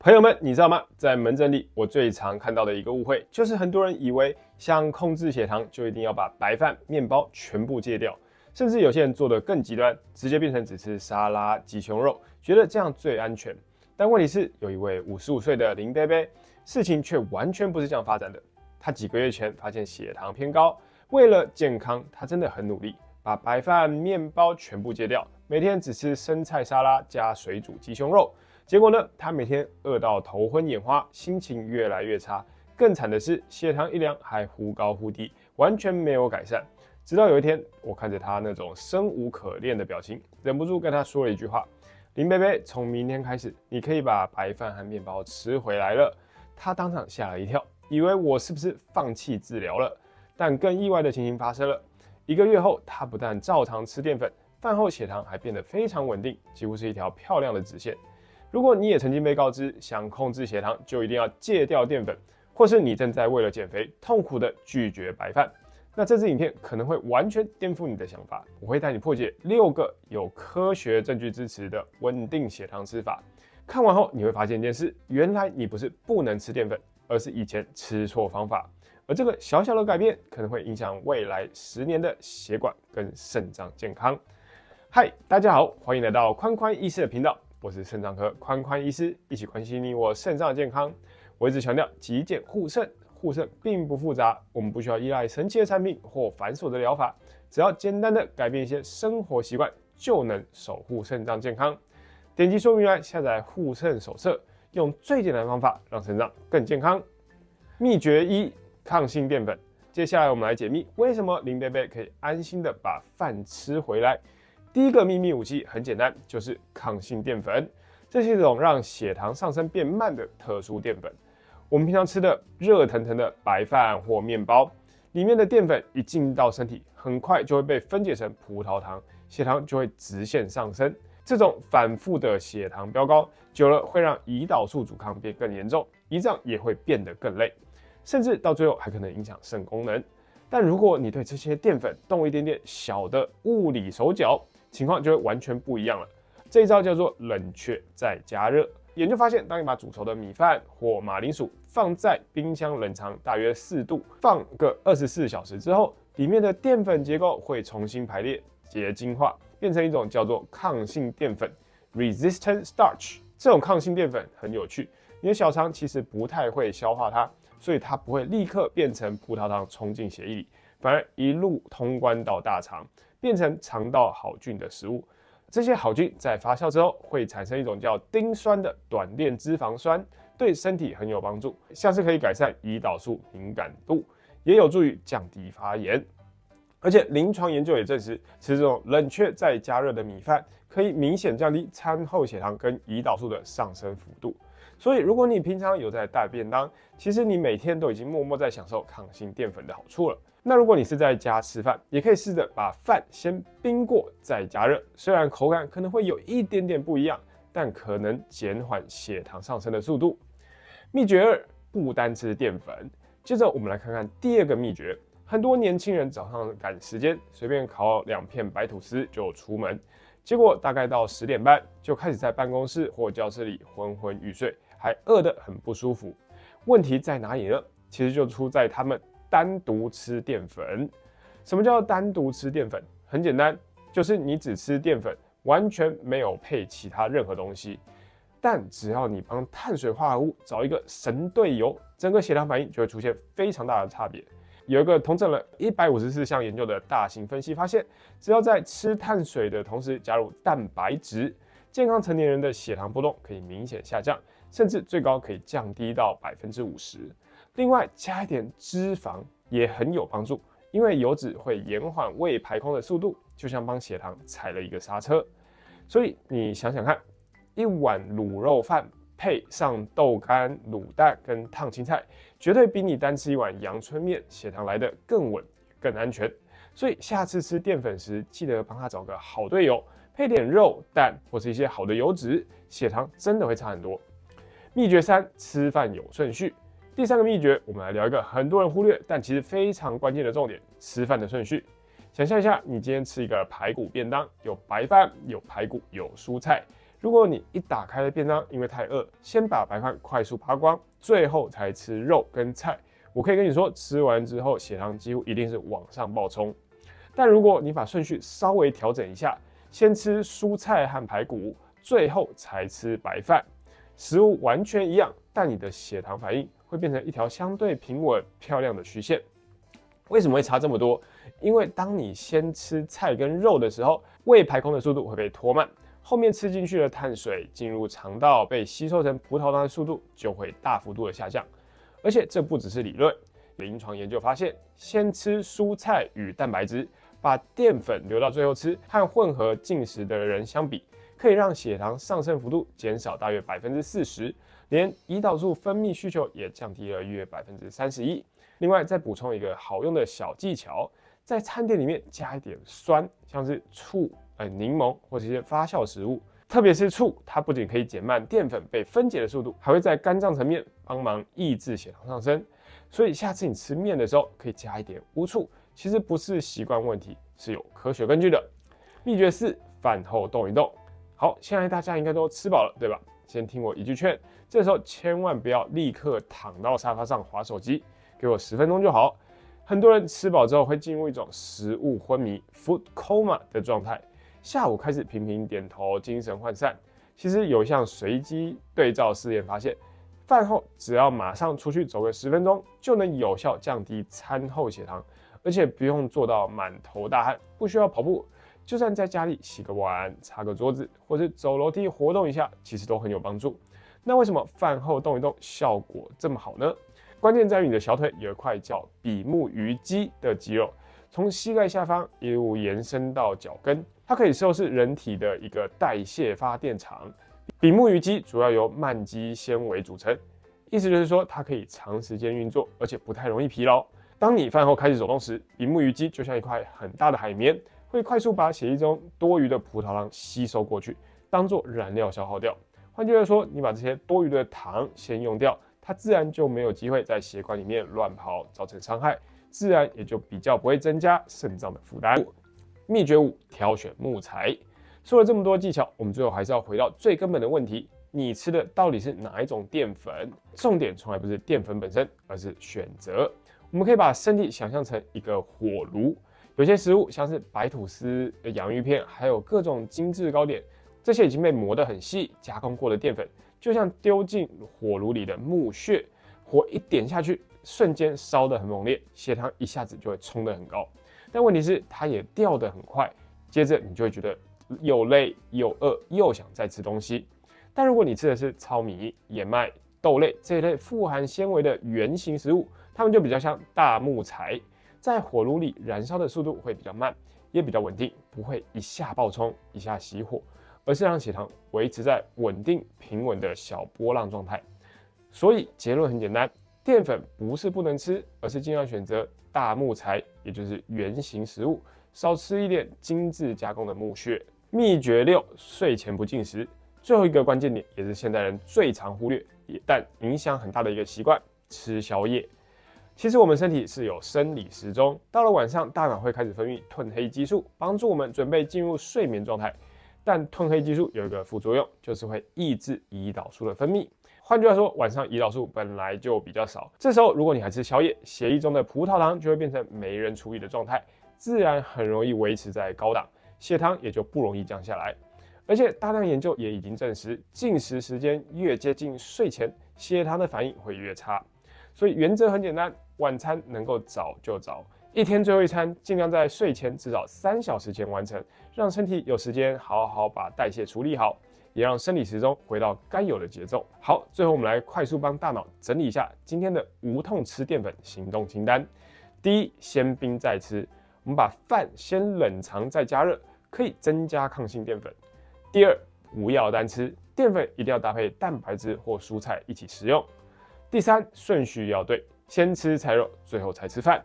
朋友们，你知道吗？在门诊里，我最常看到的一个误会，就是很多人以为想控制血糖，就一定要把白饭、面包全部戒掉，甚至有些人做得更极端，直接变成只吃沙拉、鸡胸肉，觉得这样最安全。但问题是，有一位55岁的林贝贝，事情却完全不是这样发展的。他几个月前发现血糖偏高，为了健康，他真的很努力，把白饭、面包全部戒掉，每天只吃生菜沙拉加水煮鸡胸肉。结果呢，他每天饿到头昏眼花，心情越来越差。更惨的是，血糖一量还忽高忽低，完全没有改善。直到有一天，我看着他那种生无可恋的表情，忍不住跟他说了一句话：“林贝贝，从明天开始，你可以把白饭和面包吃回来了。”他当场吓了一跳，以为我是不是放弃治疗了。但更意外的情形发生了。1个月后，他不但照常吃淀粉，饭后血糖还变得非常稳定，几乎是一条漂亮的直线。如果你也曾经被告知想控制血糖就一定要戒掉淀粉，或是你正在为了减肥痛苦的拒绝白饭，那这支影片可能会完全颠覆你的想法。我会带你破解6个有科学证据支持的稳定血糖吃法。看完后你会发现一件事，原来你不是不能吃淀粉，而是以前吃错方法。而这个小小的改变可能会影响未来10年的血管跟肾脏健康。嗨，大家好，欢迎来到宽宽医师的频道。我是肾脏科宽宽医师，一起关心你我肾脏的健康。我一直强调极简护肾，护肾并不复杂，我们不需要依赖神奇的产品或繁琐的疗法，只要简单的改变一些生活习惯，就能守护肾脏健康。点击说明栏下载护肾手册，用最简单的方法让肾脏更健康。秘诀1：抗性淀粉。接下来我们来解密为什么林贝贝可以安心的把饭吃回来。第一个秘密武器很简单，就是抗性淀粉。这是一种让血糖上升变慢的特殊淀粉。我们平常吃的热腾腾的白饭或面包，里面的淀粉一进到身体，很快就会被分解成葡萄糖，血糖就会直线上升。这种反复的血糖飙高，久了会让胰岛素阻抗变更严重，胰脏也会变得更累，甚至到最后还可能影响肾功能。但如果你对这些淀粉动一点点小的物理手脚，情况就会完全不一样了。这一招叫做冷却再加热。研究发现，当你把煮熟的米饭或马铃薯放在冰箱冷藏大约4度，放个24小时之后，里面的淀粉结构会重新排列、结晶化，变成一种叫做抗性淀粉 （resistant starch）。这种抗性淀粉很有趣，你的小肠其实不太会消化它，所以它不会立刻变成葡萄糖冲进血液里，反而一路通关到大肠，变成肠道好菌的食物。这些好菌在发酵之后会产生一种叫丁酸的短链脂肪酸，对身体很有帮助，像是可以改善胰岛素敏感度，也有助于降低发炎。而且临床研究也证实，吃这种冷却再加热的米饭，可以明显降低餐后血糖跟胰岛素的上升幅度。所以如果你平常有在带便当，其实你每天都已经默默在享受抗性淀粉的好处了。那如果你是在家吃饭，也可以试着把饭先冰过再加热，虽然口感可能会有一点点不一样，但可能减缓血糖上升的速度。秘诀2：不单吃淀粉。接着我们来看看第2个秘诀。很多年轻人早上赶时间，随便烤2片白吐司就出门，结果大概到10点半就开始在办公室或教室里昏昏欲睡，还饿得很不舒服。问题在哪里呢？其实就出在他们单独吃淀粉。什么叫单独吃淀粉？很简单，就是你只吃淀粉，完全没有配其他任何东西。但只要你帮碳水化合物找一个神队友，整个血糖反应就会出现非常大的差别。有一个统整了154项研究的大型分析发现，只要在吃碳水的同时加入蛋白质，健康成年人的血糖波动可以明显下降，甚至最高可以降低到50%。另外加一点脂肪也很有帮助，因为油脂会延缓胃排空的速度，就像帮血糖踩了一个刹车。所以你想想看，一碗卤肉饭配上豆干、卤蛋跟烫青菜，绝对比你单吃一碗阳春面血糖来得更稳、更安全。所以下次吃淀粉时，记得帮他找个好队友，配点肉、蛋或是一些好的油脂，血糖真的会差很多。秘诀3：吃饭有顺序。第3个秘诀，我们来聊一个很多人忽略但其实非常关键的重点：吃饭的顺序。想象一下，你今天吃一个排骨便当，有白饭、有排骨、有蔬菜，如果你一打开便当，因为太饿，先把白饭快速扒光，最后才吃肉跟菜，我可以跟你说，吃完之后血糖几乎一定是往上暴冲。但如果你把顺序稍微调整一下，先吃蔬菜和排骨，最后才吃白饭，食物完全一样，但你的血糖反应会变成一条相对平稳、漂亮的曲线。为什么会差这么多？因为当你先吃菜跟肉的时候，胃排空的速度会被拖慢，后面吃进去的碳水进入肠道被吸收成葡萄糖的速度就会大幅度的下降。而且这不只是理论，临床研究发现，先吃蔬菜与蛋白质，把淀粉留到最后吃，和混合进食的人相比，可以让血糖上升幅度减少大约40%，连胰岛素分泌需求也降低了约31%。另外，再补充一个好用的小技巧，在餐点里面加一点酸，像是醋、柠檬或者一些发酵食物。特别是醋，它不仅可以减慢淀粉被分解的速度，还会在肝脏层面帮忙抑制血糖上升。所以下次你吃面的时候，可以加一点乌醋。其实不是习惯问题，是有科学根据的。秘诀4：饭后动一动。好，现在大家应该都吃饱了，对吧？先听我一句劝，这时候千万不要立刻躺到沙发上滑手机，给我10分钟就好。很多人吃饱之后会进入一种食物昏迷 （food coma） 的状态。下午开始频频点头，精神涣散。其实有一项随机对照试验发现，饭后只要马上出去走个10分钟，就能有效降低餐后血糖，而且不用做到满头大汗，不需要跑步，就算在家里洗个碗、擦个桌子，或是走楼梯活动一下，其实都很有帮助。那为什么饭后动一动效果这么好呢？关键在于你的小腿有一块叫比目鱼肌的肌肉，从膝盖下方一路延伸到脚跟。它可以说是人体的一个代谢发电厂。比目鱼肌主要由慢肌纤维组成，意思就是说它可以长时间运作，而且不太容易疲劳。当你饭后开始走动时，比目鱼肌就像一块很大的海绵，会快速把血液中多余的葡萄糖吸收过去，当做燃料消耗掉。换句话说，你把这些多余的糖先用掉，它自然就没有机会在血管里面乱跑，造成伤害，自然也就比较不会增加肾脏的负担。秘诀5：挑选木材。说了这么多技巧，我们最后还是要回到最根本的问题：你吃的到底是哪一种淀粉？重点从来不是淀粉本身，而是选择。我们可以把身体想象成一个火炉，有些食物像是白吐司、洋芋片，还有各种精致糕点，这些已经被磨得很细、加工过的淀粉，就像丢进火炉里的木屑，火一点下去，瞬间烧得很猛烈，血糖一下子就会冲得很高。但问题是，它也掉得很快，接着你就会觉得又累又饿，又想再吃东西。但如果你吃的是糙米、燕麦、豆类这一类富含纤维的原型食物，它们就比较像大木材，在火炉里燃烧的速度会比较慢，也比较稳定，不会一下爆冲，一下熄火，而是让血糖维持在稳定平稳的小波浪状态。所以结论很简单，淀粉不是不能吃，而是尽量选择大木材，也就是原型食物，少吃一点精致加工的木屑。秘诀6：睡前不进食。最后一个关键点，也是现代人最常忽略，但影响很大的一个习惯——吃宵夜。其实我们身体是有生理时钟，到了晚上，大脑会开始分泌褪黑激素，帮助我们准备进入睡眠状态。但褪黑激素有一个副作用，就是会抑制胰岛素的分泌。换句话说，晚上胰岛素本来就比较少，这时候如果你还吃宵夜，血液中的葡萄糖就会变成没人处理的状态，自然很容易维持在高档，血糖也就不容易降下来。而且大量研究也已经证实，进食时间越接近睡前，血糖的反应会越差。所以原则很简单，晚餐能够早就早，一天最后一餐尽量在睡前至少3小时前完成，让身体有时间好好把代谢处理好，也让生理时钟回到该有的节奏。好，最后我们来快速帮大脑整理一下今天的无痛吃淀粉行动清单。第一，先冰再吃，我们把饭先冷藏再加热，可以增加抗性淀粉。第二，不要单吃，淀粉一定要搭配蛋白质或蔬菜一起食用。第三，顺序要对，先吃菜肉，最后才吃饭。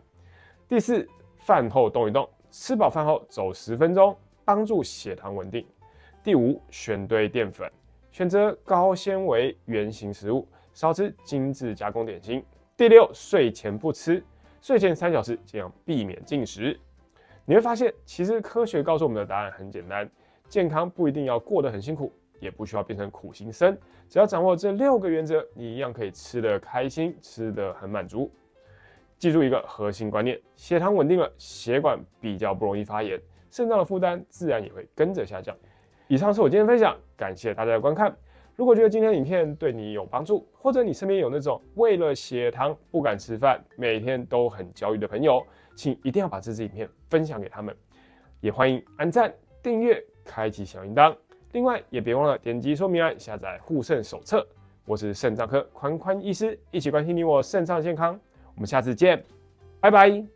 第四，饭后动一动，吃饱饭后走10分钟，帮助血糖稳定。第五，选对淀粉，选择高纤维原型食物，少吃精致加工点心。第六，睡前不吃，睡前3小时尽量避免进食。你会发现，其实科学告诉我们的答案很简单，健康不一定要过得很辛苦，也不需要变成苦行僧。只要掌握这6个原则，你一样可以吃得开心，吃得很满足。记住一个核心观念：血糖稳定了，血管比较不容易发炎，肾脏的负担自然也会跟着下降。以上是我今天的分享，感谢大家的观看。如果觉得今天的影片对你有帮助，或者你身边有那种为了血糖不敢吃饭，每天都很焦虑的朋友，请一定要把这支影片分享给他们。也欢迎按赞、订阅、开启小铃铛。另外，也别忘了点击说明栏下载护肾手册。我是肾脏科宽宽医师，一起关心你我肾脏健康。我们下次见，拜拜。